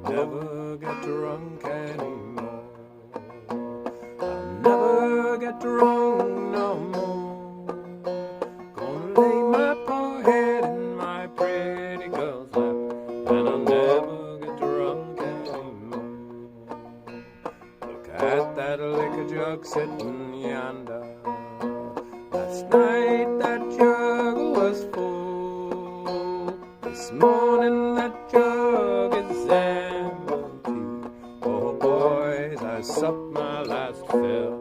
Never get drunk anymore. I'll never get drunk no more. Gonna lay my poor head in my pretty girl's lap, and I'll never get drunk anymore. Look at that liquor jug sitting yonder. Last night that jug was full. This morning that jug is empty. Oh boys, I supped my last fill.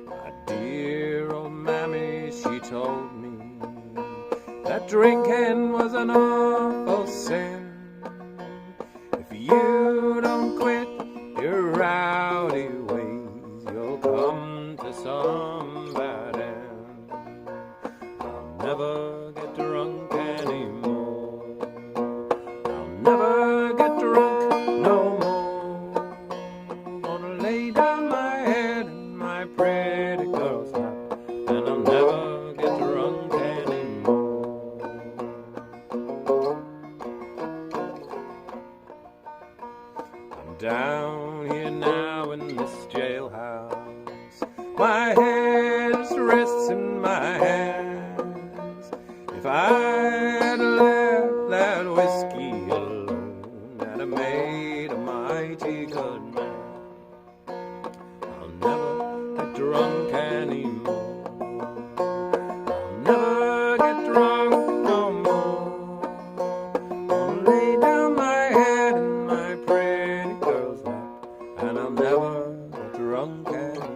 My dear old mammy, she told me that drinking was an awful sin. If you don't quit your rowdy ways, you'll come to some bad end. I'll never get drunk anymore. I'll never get drunk no more. Gonna lay down my head in my pretty girl's lap, and I'll never get drunk anymore. I'm down here now in this jailhouse. My head rests in my hands. If I had left that whiskey alone, I'd have made a mighty good man. I'll never get drunk anymore. I'll never get drunk no more. I'll lay down my head in my pretty girl's lap, and I'll never get drunk anymore.